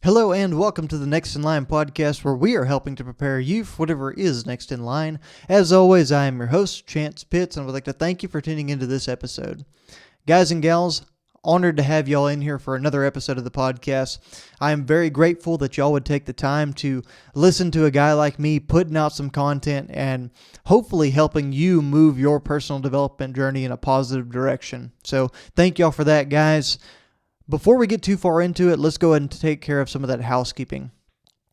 Hello and welcome to the Next in Line podcast, where we are helping to prepare you for whatever is next in line. As always, I am your host, Chance Pitts, and I would like to thank you for tuning into this episode. Guys and gals, honored to have y'all in here for another episode of the podcast. I am very grateful that y'all would take the time to listen to a guy like me putting out some content and hopefully helping you move your personal development journey in a positive direction. So thank y'all for that, guys. Before we get too far into it, let's go ahead and take care of some of that housekeeping.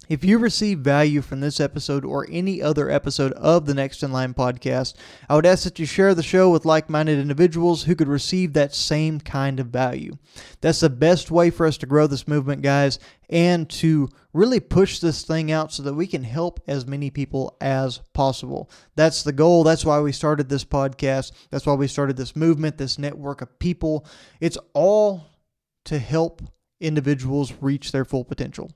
If you receive value from this episode or any other episode of the Next in Line podcast, I would ask that you share the show with like-minded individuals who could receive that same kind of value. That's the best way for us to grow this movement, guys, and to really push this thing out so that we can help as many people as possible. That's the goal. That's why we started this podcast. That's why we started this movement, this network of people. It's all to help individuals reach their full potential.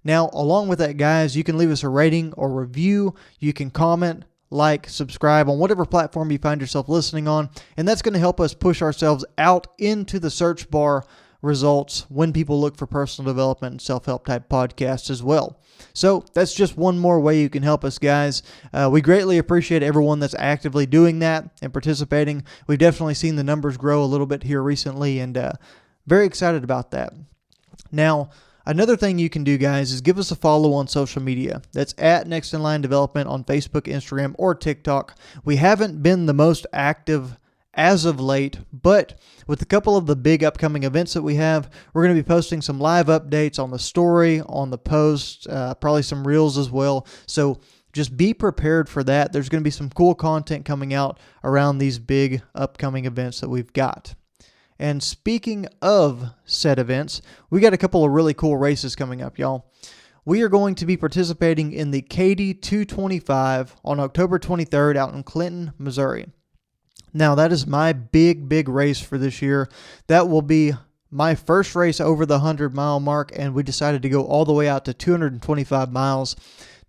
Now, along with that, guys, you can leave us a rating or review. You can comment, like, subscribe on whatever platform you find yourself listening on, and that's going to help us push ourselves out into the search bar results when people look for personal development and self-help type podcasts as well. So that's just one more way you can help us, guys. We greatly appreciate everyone that's actively doing that and participating. We've definitely seen the numbers grow a little bit here recently, and very excited about that. Now, another thing you can do, guys, is give us a follow on social media. That's at Next in Line Development on Facebook, Instagram, or TikTok. We haven't been the most active as of late, but with a couple of the big upcoming events that we have, we're going to be posting some live updates on the story, on the post, probably some reels as well. So just be prepared for that. There's going to be some cool content coming out around these big upcoming events that we've got. And speaking of said events, we got a couple of really cool races coming up, y'all. We are going to be participating in the KD 225 on October 23rd out in Clinton, Missouri. Now, that is my big race for this year. That will be my first race over the 100-mile mark, and we decided to go all the way out to 225 miles.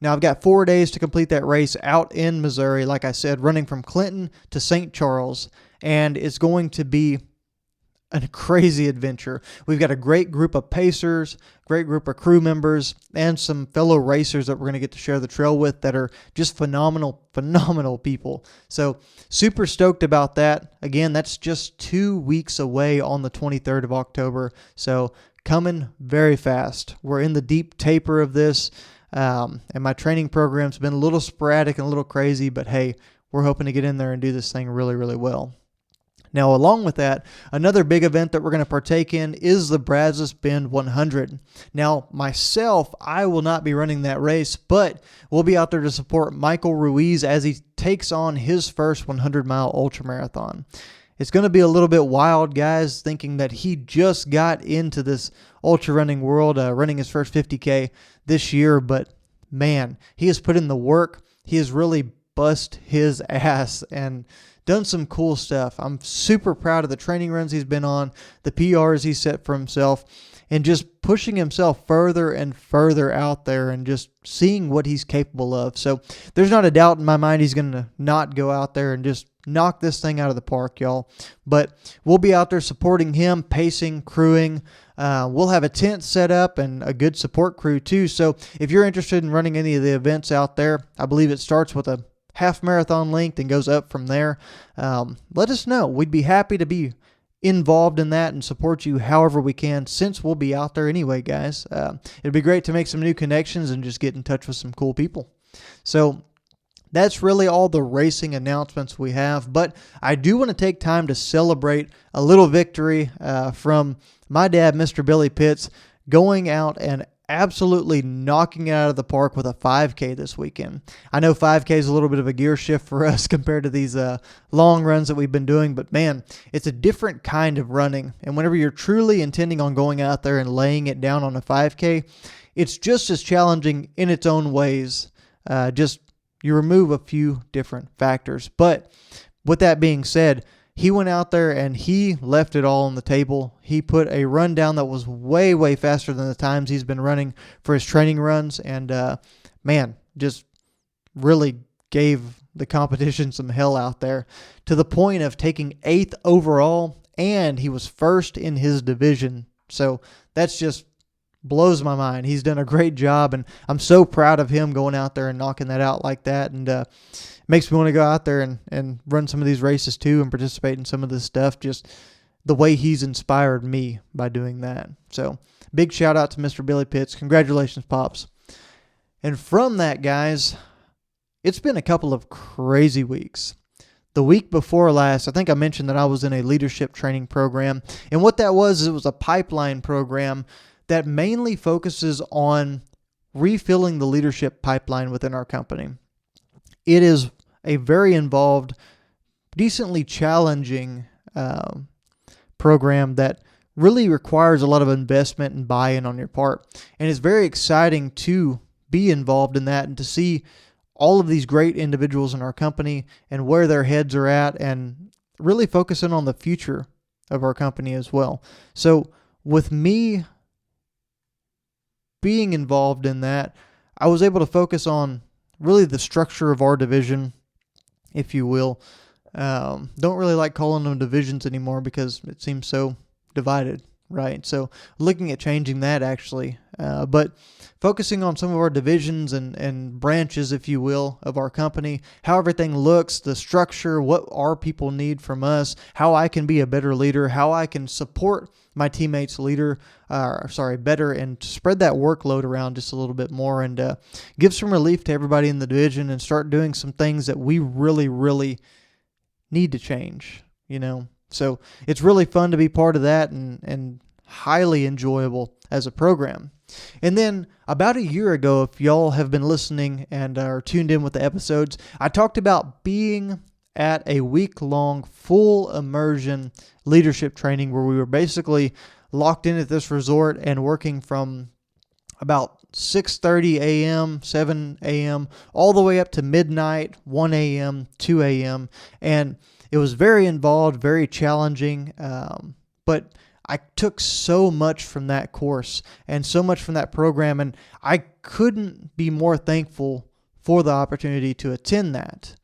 Now, I've got 4 days to complete that race out in Missouri, like I said, running from Clinton to St. Charles, and it's going to be a crazy adventure. We've got a great group of pacers, great group of crew members, and some fellow racers that we're going to get to share the trail with that are just phenomenal people. So super stoked about that. Again, that's just 2 weeks away on the 23rd of October. So coming very fast. We're in the deep taper of this, and my training program's been a little sporadic and a little crazy, but hey, we're hoping to get in there and do this thing really well. Now, along with that, another big event that we're going to partake in is the Brazos Bend 100. Now, myself, I will not be running that race, but we'll be out there to support Michael Ruiz as he takes on his first 100-mile ultramarathon. It's going to be a little bit wild, guys, thinking that he just got into this ultra running world, running his first 50K this year, but man, he has put in the work. He has really bust his ass and done some cool stuff. I'm super proud of the training runs he's been on, the PRs he set for himself, and just pushing himself further and further out there and just seeing what he's capable of. So there's not a doubt in my mind he's going to not go out there and just knock this thing out of the park, y'all. But we'll be out there supporting him, pacing, crewing. We'll have a tent set up and a good support crew too. So if you're interested in running any of the events out there, I believe it starts with a half marathon length and goes up from there. Let us know. We'd be happy to be involved in that and support you however we can, since we'll be out there anyway, guys. It'd be great to make some new connections and just get in touch with some cool people. So that's really all the racing announcements we have, but I do want to take time to celebrate a little victory from my dad, Mr. Billy Pitts, going out and absolutely knocking it out of the park with a 5K this weekend. I know 5K is a little bit of a gear shift for us compared to these long runs that we've been doing, but man, it's a different kind of running. And whenever you're truly intending on going out there and laying it down on a 5K, it's just as challenging in its own ways. Just you remove a few different factors. But with that being said, he went out there and he left it all on the table. He put a run down that was way faster than the times he's been running for his training runs. And man, just really gave the competition some hell out there, to the point of taking 8th overall, and he was first in his division. So that's just blows my mind. He's done a great job, and I'm so proud of him going out there and knocking that out like that. And makes me want to go out there and run some of these races too and participate in some of this stuff. Just the way he's inspired me by doing that. So big shout out to Mr. Billy Pitts. Congratulations, Pops. And from that, guys, it's been a couple of crazy weeks. The week before last, I think I mentioned that I was in a leadership training program. And what that was, is it was a pipeline program that mainly focuses on refilling the leadership pipeline within our company. It is a very involved, decently challenging program that really requires a lot of investment and buy-in on your part. And it's very exciting to be involved in that and to see all of these great individuals in our company and where their heads are at, and really focusing on the future of our company as well. So with me being involved in that, I was able to focus on really the structure of our division, if you will. Don't really like calling them divisions anymore because it seems so divided, right? So looking at changing that actually, but focusing on some of our divisions and branches, if you will, of our company, how everything looks, the structure, what our people need from us, how I can be a better leader, how I can support my teammates better, and spread that workload around just a little bit more, and give some relief to everybody in the division, and start doing some things that we really, really need to change, So it's really fun to be part of that, and highly enjoyable as a program. And then about a year ago, if y'all have been listening and are tuned in with the episodes, I talked about being at a week-long full immersion leadership training where we were basically locked in at this resort and working from about 6:30 a.m., 7 a.m., all the way up to midnight, 1 a.m., 2 a.m. And it was very involved, very challenging, but I took so much from that course and so much from that program, and I couldn't be more thankful for the opportunity to attend that,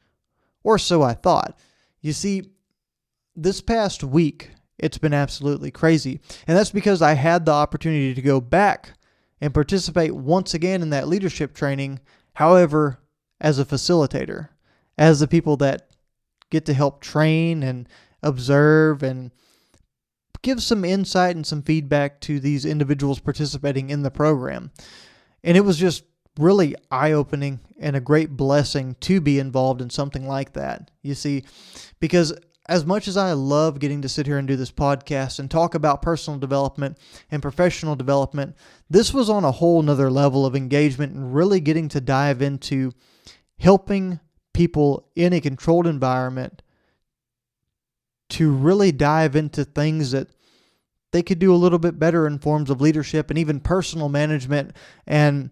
or so I thought. You see, this past week, it's been absolutely crazy, and that's because I had the opportunity to go back and participate once again in that leadership training, however, as a facilitator, as the people that get to help train and observe and give some insight and some feedback to these individuals participating in the program. And it was just really eye-opening and a great blessing to be involved in something like that. You see, because as much as I love getting to sit here and do this podcast and talk about personal development and professional development, this was on a whole nother level of engagement and really getting to dive into helping people in a controlled environment to really dive into things that they could do a little bit better in forms of leadership and even personal management, and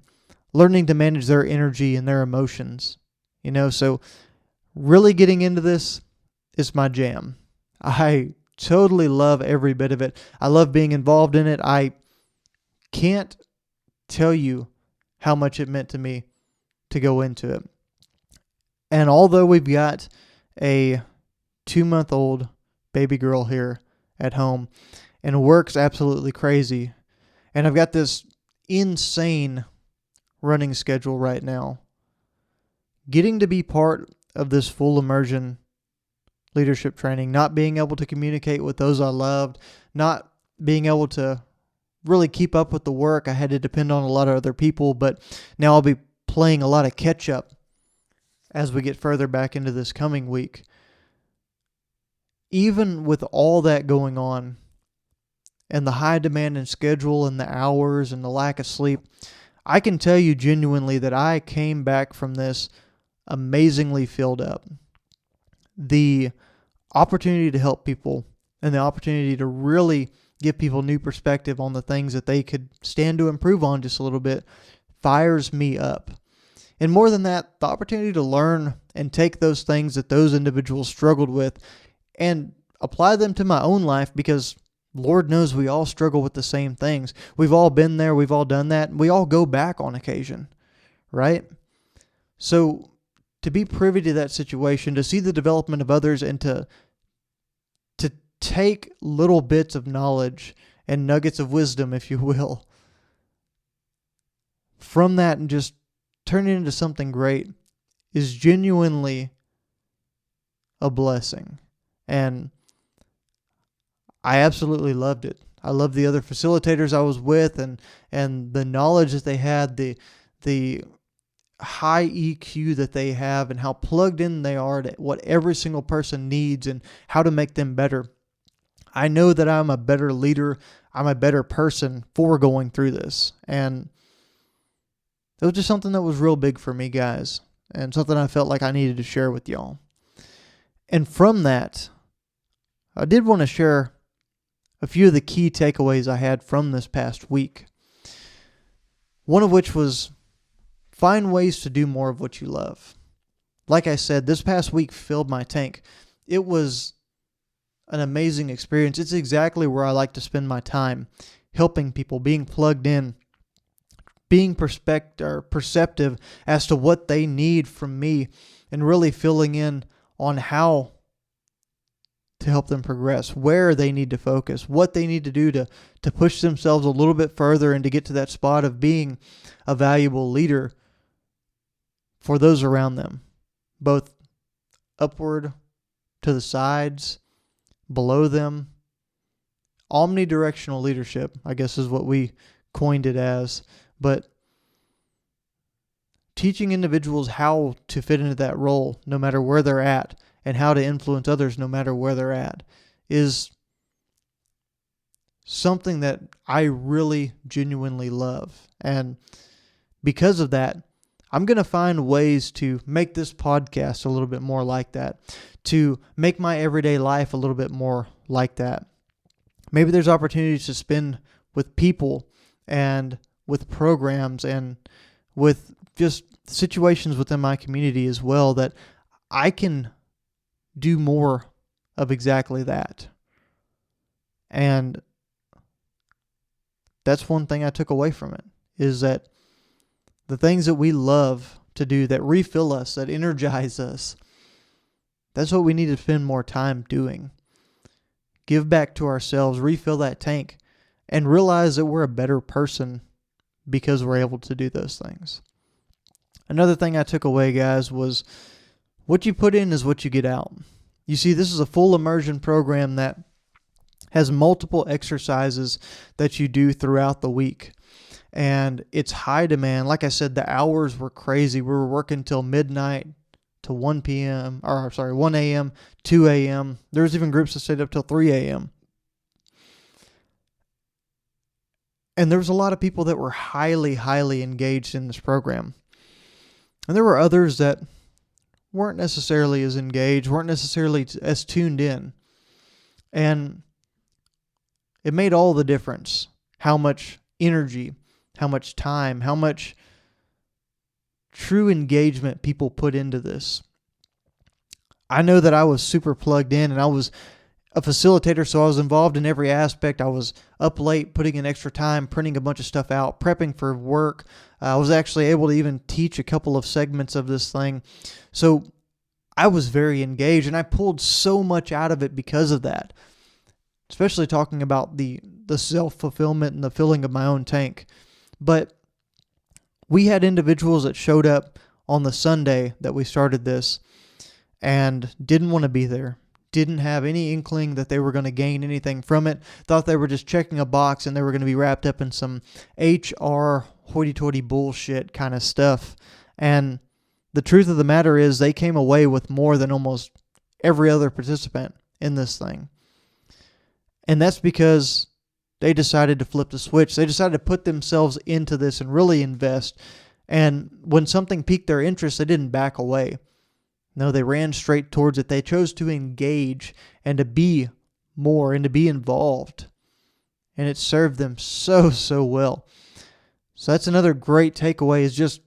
learning to manage their energy and their emotions. So really getting into this is my jam. I totally love every bit of it. I love being involved in it. I can't tell you how much it meant to me to go into it. And although we've got a 2-month-old baby girl here at home, and work's absolutely crazy, and I've got this insane running schedule right now, getting to be part of this full immersion leadership training, not being able to communicate with those I loved, not being able to really keep up with the work. I had to depend on a lot of other people, but now I'll be playing a lot of catch up as we get further back into this coming week. Even with all that going on, and the high demand and schedule and the hours and the lack of sleep, I can tell you genuinely that I came back from this amazingly filled up. The opportunity to help people and the opportunity to really give people new perspective on the things that they could stand to improve on just a little bit fires me up. And more than that, the opportunity to learn and take those things that those individuals struggled with and apply them to my own life, because Lord knows we all struggle with the same things. We've all been there. We've all done that. We all go back on occasion, right? So to be privy to that situation, to see the development of others, and to take little bits of knowledge and nuggets of wisdom, if you will, from that and just turn it into something great is genuinely a blessing. And I absolutely loved it. I loved the other facilitators I was with, and the knowledge that they had, the high EQ that they have, and how plugged in they are to what every single person needs and how to make them better. I know that I'm a better leader. I'm a better person for going through this. And it was just something that was real big for me, guys, and something I felt like I needed to share with y'all. And from that, I did want to share a few of the key takeaways I had from this past week. One of which was find ways to do more of what you love. Like I said, this past week filled my tank. It was an amazing experience. It's exactly where I like to spend my time, helping people, being plugged in, being perceptive as to what they need from me, and really filling in on how to help them progress, where they need to focus, what they need to do to push themselves a little bit further and to get to that spot of being a valuable leader for those around them, both upward, to the sides, below them. Omnidirectional leadership, I guess, is what we coined it as. But teaching individuals how to fit into that role no matter where they're at, and how to influence others no matter where they're at, is something that I really genuinely love. And because of that, I'm going to find ways to make this podcast a little bit more like that, to make my everyday life a little bit more like that. Maybe there's opportunities to spend with people and with programs and with just situations within my community as well that I can do more of exactly that. And that's one thing I took away from it, is that the things that we love to do, that refill us, that energize us, that's what we need to spend more time doing. Give back to ourselves, refill that tank, and realize that we're a better person because we're able to do those things. Another thing I took away, guys, was what you put in is what you get out. You see, this is a full immersion program that has multiple exercises that you do throughout the week. And it's high demand. Like I said, the hours were crazy. We were working till midnight to 1 a.m., 2 a.m. There's even groups that stayed up till 3 a.m. And there was a lot of people that were highly, highly engaged in this program. And there were others that weren't necessarily as engaged, weren't necessarily as tuned in. And it made all the difference how much energy, how much time, how much true engagement people put into this. I know that I was super plugged in, and I was a facilitator, so I was involved in every aspect. I was up late, putting in extra time, printing a bunch of stuff out, prepping for work. I was actually able to even teach a couple of segments of this thing. So I was very engaged, and I pulled so much out of it because of that, especially talking about the self-fulfillment and the filling of my own tank. But we had individuals that showed up on the Sunday that we started this and didn't want to be there, didn't have any inkling that they were going to gain anything from it, thought they were just checking a box and they were going to be wrapped up in some HR hoity-toity bullshit kind of stuff. And the truth of the matter is they came away with more than almost every other participant in this thing. And that's because they decided to flip the switch. They decided to put themselves into this and really invest. And when something piqued their interest, they didn't back away. No, they ran straight towards it. They chose to engage and to be more and to be involved. And it served them so, so well. So that's another great takeaway, is just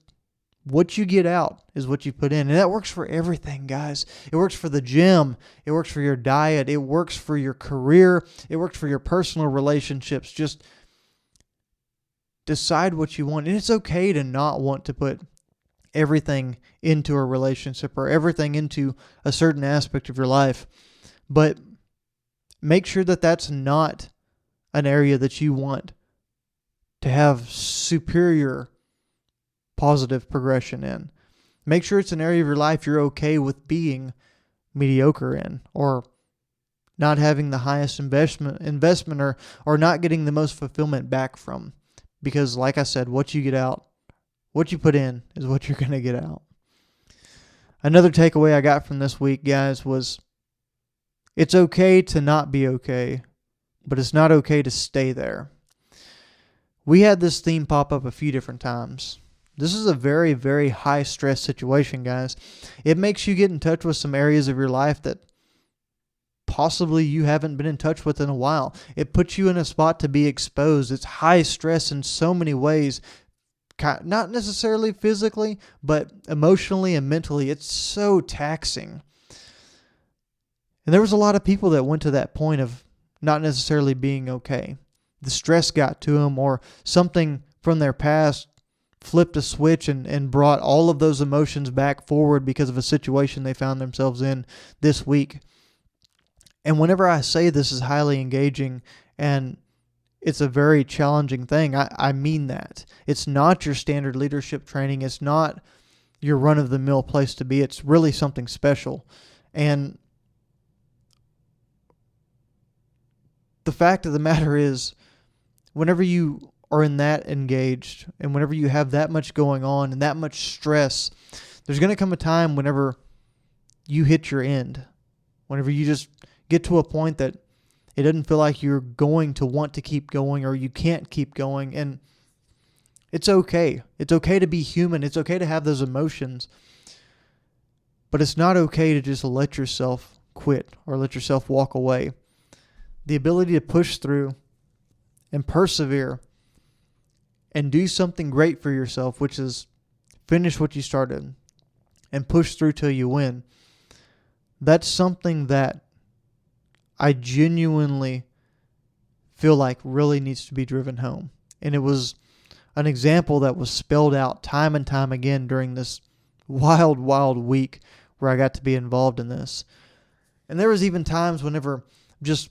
what you get out is what you put in. And that works for everything, guys. It works for the gym. It works for your diet. It works for your career. It works for your personal relationships. Just decide what you want. And it's okay to not want to put everything into a relationship or everything into a certain aspect of your life. But make sure that that's not an area that you want to have superior positive progression in. Make sure it's an area of your life you're okay with being mediocre in, or not having the highest investment or not getting the most fulfillment back from. Because like I said, what you get out, what you put in is what you're going to get out. Another takeaway I got from this week, guys, was it's okay to not be okay, but it's not okay to stay there. We had this theme pop up a few different times. This is a very, very high stress situation, guys. It makes you get in touch with some areas of your life that possibly you haven't been in touch with in a while. It puts you in a spot to be exposed. It's high stress in so many ways, not necessarily physically, but emotionally and mentally. It's so taxing. And there was a lot of people that went to that point of not necessarily being okay. The stress got to them, or something from their past flipped a switch and brought all of those emotions back forward because of a situation they found themselves in this week. And whenever I say this is highly engaging and it's a very challenging thing, I mean that. It's not your standard leadership training. It's not your run-of-the-mill place to be. It's really something special. And the fact of the matter is, whenever you are in that engaged and whenever you have that much going on and that much stress, there's going to come a time whenever you hit your end, whenever you just get to a point that it doesn't feel like you're going to want to keep going, or you can't keep going. And it's okay. It's okay to be human. It's okay to have those emotions, but it's not okay to just let yourself quit or let yourself walk away. The ability to push through and persevere and do something great for yourself, which is finish what you started and push through till you win. That's something that I genuinely feel like really needs to be driven home. And it was an example that was spelled out time and time again during this wild, wild week where I got to be involved in this. And there was even times whenever just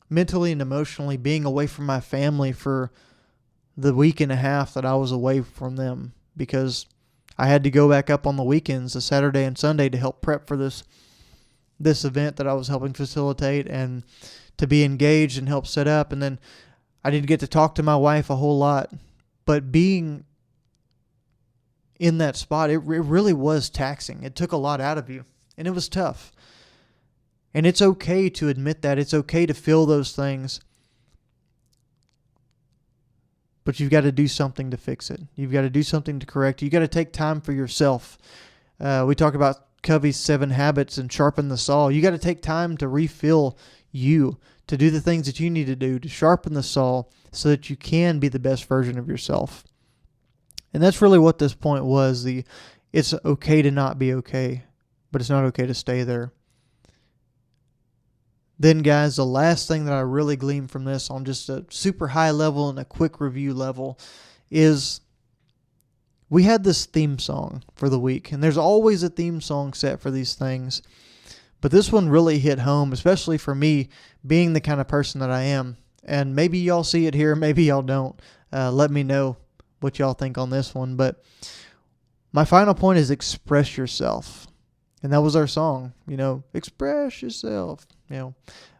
mentally and emotionally being away from my family for the week and a half that I was away from them, because I had to go back up on the weekends, the Saturday and Sunday, to help prep for this event that I was helping facilitate and to be engaged and help set up. And then I didn't get to talk to my wife a whole lot, but being in that spot, it really was taxing. It took a lot out of you, and it was tough. And it's okay to admit that. It's okay to feel those things. But you've got to do something to fix it. You've got to do something to correct it. You've got to take time for yourself. We talk about Covey's 7 habits and sharpen the saw. You got to take time to refill you, to do the things that you need to do to sharpen the saw so that you can be the best version of yourself. And that's really what this point was. It's okay to not be okay, but it's not okay to stay there. Then, guys, the last thing that I really gleaned from this on just a super high level and a quick review level is we had this theme song for the week. And there's always a theme song set for these things. But this one really hit home, especially for me, being the kind of person that I am. And maybe y'all see it here, maybe y'all don't. Let me know what y'all think on this one. But my final point is express yourself. And that was our song, express yourself,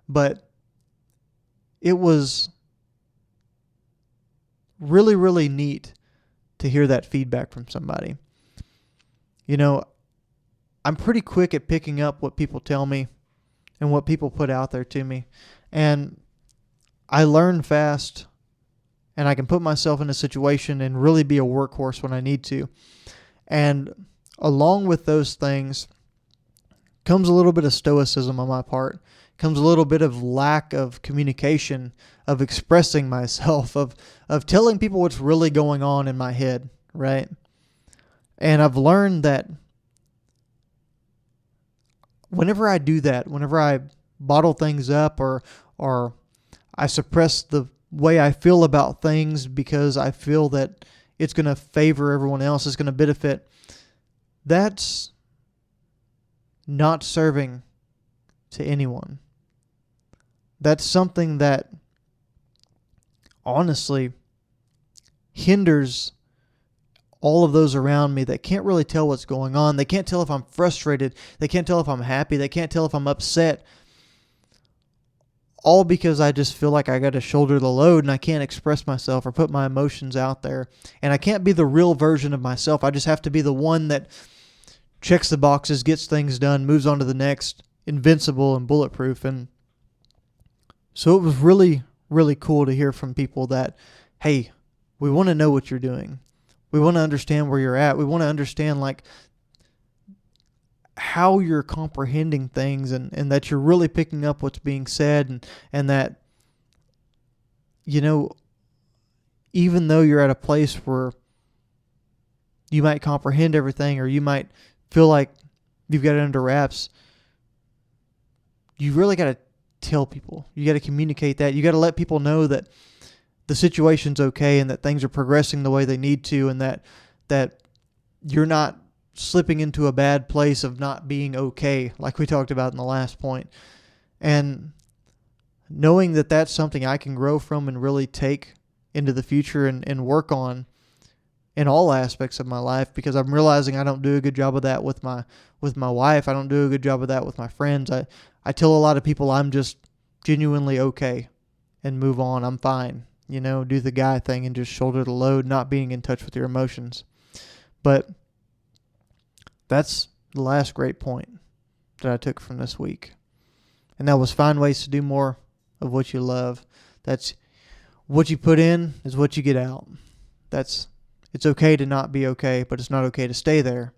But it was really, really neat to hear that feedback from somebody. I'm pretty quick at picking up what people tell me and what people put out there to me. And I learn fast, and I can put myself in a situation and really be a workhorse when I need to. And along with those things comes a little bit of stoicism on my part, comes a little bit of lack of communication, of expressing myself, of telling people what's really going on in my head, right? And I've learned that whenever I do that, whenever I bottle things up or I suppress the way I feel about things because I feel that it's going to favor everyone else, it's going to benefit, that's not serving to anyone. That's something that honestly hinders all of those around me that can't really tell what's going on. They can't tell if I'm frustrated. They can't tell if I'm happy. They can't tell if I'm upset. All because I just feel like I got to shoulder the load and I can't express myself or put my emotions out there. And I can't be the real version of myself. I just have to be the one that checks the boxes, gets things done, moves on to the next, invincible and bulletproof. And so it was really, really cool to hear from people that, hey, we want to know what you're doing. We want to understand where you're at. We want to understand like how you're comprehending things and that you're really picking up what's being said and that, you know, even though you're at a place where you might comprehend everything or you might feel like you've got it under wraps, you really got to tell people. You got to communicate that. You got to let people know that the situation's okay and that things are progressing the way they need to and that you're not slipping into a bad place of not being okay, like we talked about in the last point. And knowing that that's something I can grow from and really take into the future and work on in all aspects of my life, because I'm realizing I don't do a good job of that with my wife. I don't do a good job of that with my friends. I tell a lot of people I'm just genuinely okay and move on. I'm fine. You know, do the guy thing and just shoulder the load, not being in touch with your emotions. But that's the last great point that I took from this week. And that was find ways to do more of what you love. That's what you put in is what you get out. It's okay to not be okay, but it's not okay to stay there.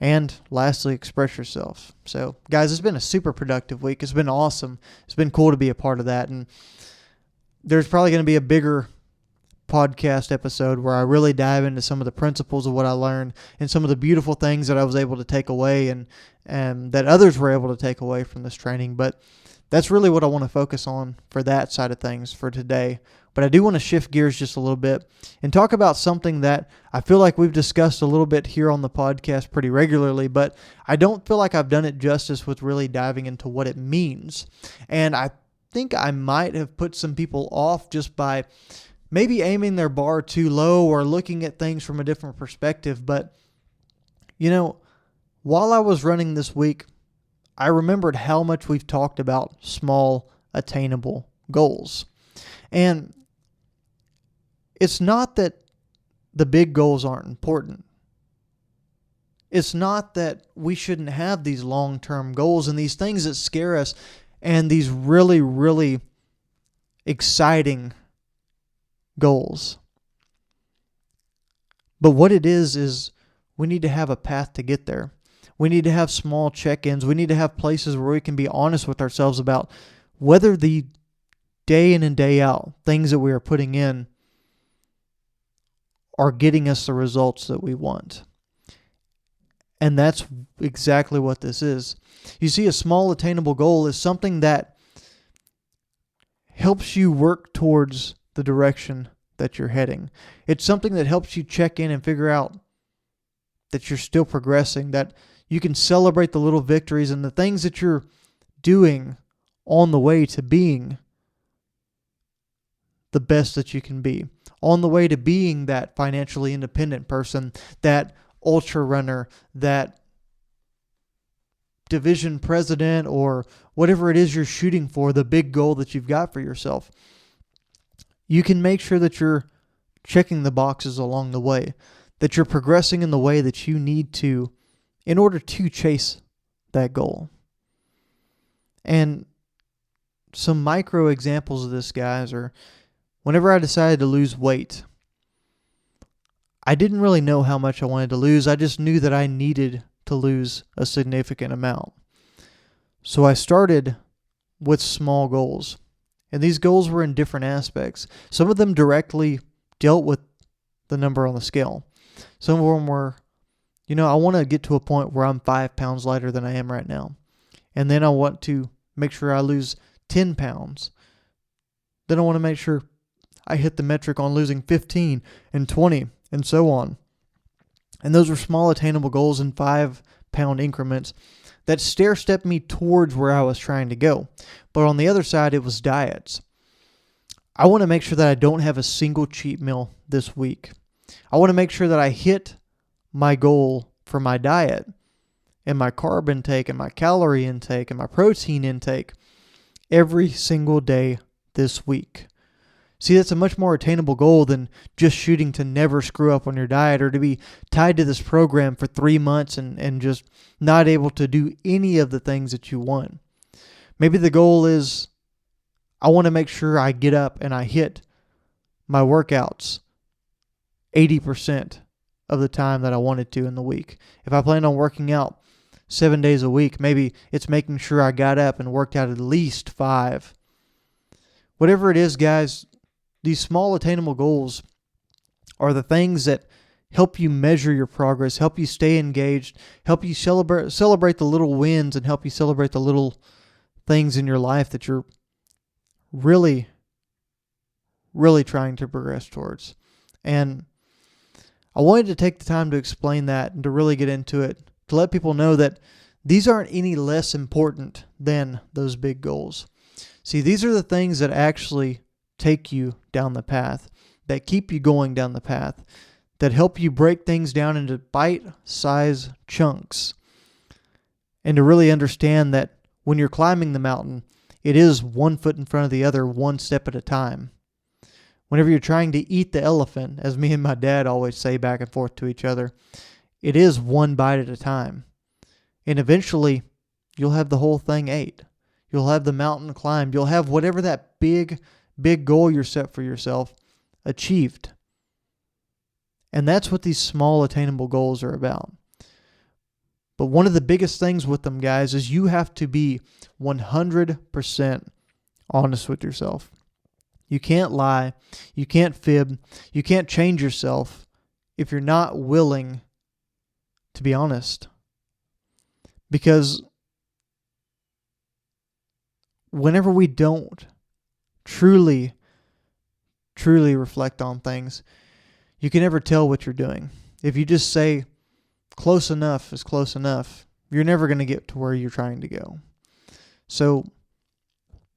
And lastly, express yourself. So guys, it's been a super productive week. It's been awesome. It's been cool to be a part of that. And there's probably going to be a bigger podcast episode where I really dive into some of the principles of what I learned and some of the beautiful things that I was able to take away and that others were able to take away from this training. But that's really what I want to focus on for that side of things for today. But I do want to shift gears just a little bit and talk about something that I feel like we've discussed a little bit here on the podcast pretty regularly, but I don't feel like I've done it justice with really diving into what it means. And I think I might have put some people off just by maybe aiming their bar too low or looking at things from a different perspective. But, you know, while I was running this week, I remembered how much we've talked about small, attainable goals. And it's not that the big goals aren't important. It's not that we shouldn't have these long-term goals and these things that scare us and these really, really exciting goals. But what it is we need to have a path to get there. We need to have small check-ins. We need to have places where we can be honest with ourselves about whether the day in and day out things that we are putting in are getting us the results that we want. And that's exactly what this is. You see, a small attainable goal is something that helps you work towards the direction that you're heading. It's something that helps you check in and figure out that you're still progressing, that you can celebrate the little victories and the things that you're doing on the way to being the best that you can be, on the way to being that financially independent person, that ultra runner, that division president, or whatever it is you're shooting for, the big goal that you've got for yourself. You can make sure that you're checking the boxes along the way, that you're progressing in the way that you need to in order to chase that goal. And some micro examples of this, guys, are whenever I decided to lose weight, I didn't really know how much I wanted to lose. I just knew that I needed to lose a significant amount. So I started with small goals. And these goals were in different aspects. Some of them directly dealt with the number on the scale. Some of them were, I want to get to a point where I'm 5 pounds lighter than I am right now. And then I want to make sure I lose 10 pounds. Then I want to make sure I hit the metric on losing 15 and 20 and so on. And those were small attainable goals in 5-pound increments that stair-stepped me towards where I was trying to go. But on the other side, it was diets. I want to make sure that I don't have a single cheat meal this week. I want to make sure that I hit my goal for my diet and my carb intake and my calorie intake and my protein intake every single day this week. See, that's a much more attainable goal than just shooting to never screw up on your diet or to be tied to this program for 3 months and just not able to do any of the things that you want. Maybe the goal is I want to make sure I get up and I hit my workouts 80% of the time that I wanted to in the week. If I plan on working out 7 days a week, maybe it's making sure I got up and worked out at least 5. Whatever it is, guys, these small attainable goals are the things that help you measure your progress, help you stay engaged, help you celebrate the little wins, and help you celebrate the little things in your life that you're really, really trying to progress towards. And I wanted to take the time to explain that and to really get into it, to let people know that these aren't any less important than those big goals. See, these are the things that actually take you down the path, that keep you going down the path, that help you break things down into bite-sized chunks, and to really understand that when you're climbing the mountain, it is 1 foot in front of the other, 1 step at a time. Whenever you're trying to eat the elephant, as me and my dad always say back and forth to each other, it is 1 bite at a time. And eventually, you'll have the whole thing ate. You'll have the mountain climbed. You'll have whatever that big goal you're set for yourself achieved. And that's what these small attainable goals are about. But one of the biggest things with them, guys, is you have to be 100% honest with yourself. You can't lie. You can't fib. You can't change yourself if you're not willing to be honest. Because whenever we don't truly reflect on things, you can never tell what you're doing. If you just say close enough is close enough, you're never going to get to where you're trying to go. So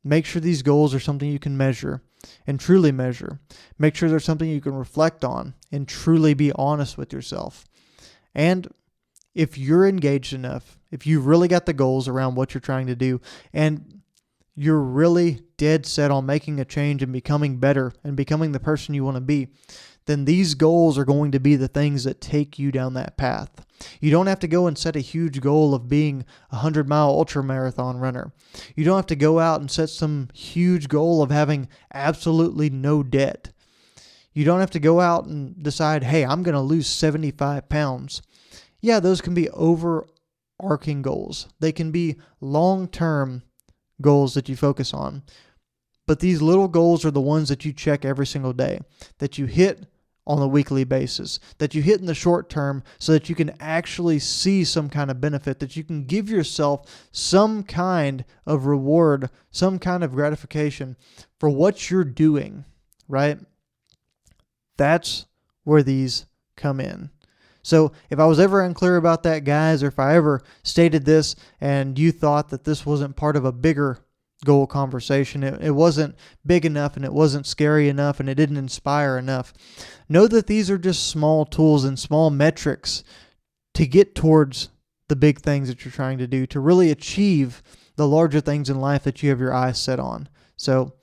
make sure these goals are something you can measure and truly measure. Make sure there's something you can reflect on and truly be honest with yourself. And if you're engaged enough, if you've really got the goals around what you're trying to do, and you're really dead set on making a change and becoming better and becoming the person you want to be, then these goals are going to be the things that take you down that path. You don't have to go and set a huge goal of being a 100-mile ultra-marathon runner. You don't have to go out and set some huge goal of having absolutely no debt. You don't have to go out and decide, hey, I'm going to lose 75 pounds. Yeah, those can be overarching goals. They can be long-term goals that you focus on. But these little goals are the ones that you check every single day, that you hit on a weekly basis, that you hit in the short term so that you can actually see some kind of benefit, that you can give yourself some kind of reward, some kind of gratification for what you're doing, right? That's where these come in. So if I was ever unclear about that, guys, or if I ever stated this and you thought that this wasn't part of a bigger goal conversation, it wasn't big enough and it wasn't scary enough and it didn't inspire enough, know that these are just small tools and small metrics to get towards the big things that you're trying to do, to really achieve the larger things in life that you have your eyes set on. So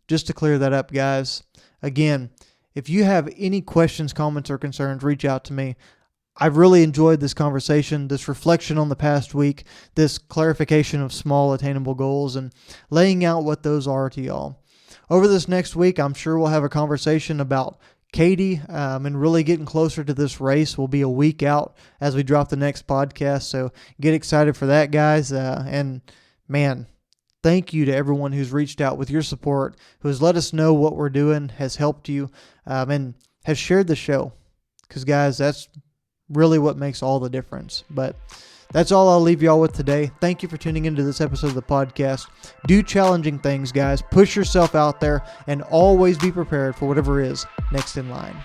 just to clear that up, guys, again, if you have any questions, comments, or concerns, reach out to me. I've really enjoyed this conversation, this reflection on the past week, this clarification of small attainable goals, and laying out what those are to y'all. Over this next week, I'm sure we'll have a conversation about Katie and really getting closer to this race. We'll be a week out as we drop the next podcast, so get excited for that, guys. And man, thank you to everyone who's reached out with your support, who has let us know what we're doing, has helped you, and has shared the show. Because, guys, that's really what makes all the difference. But that's all I'll leave y'all with today. Thank you for tuning into this episode of the podcast. Do challenging things, guys. Push yourself out there and always be prepared for whatever is next in line.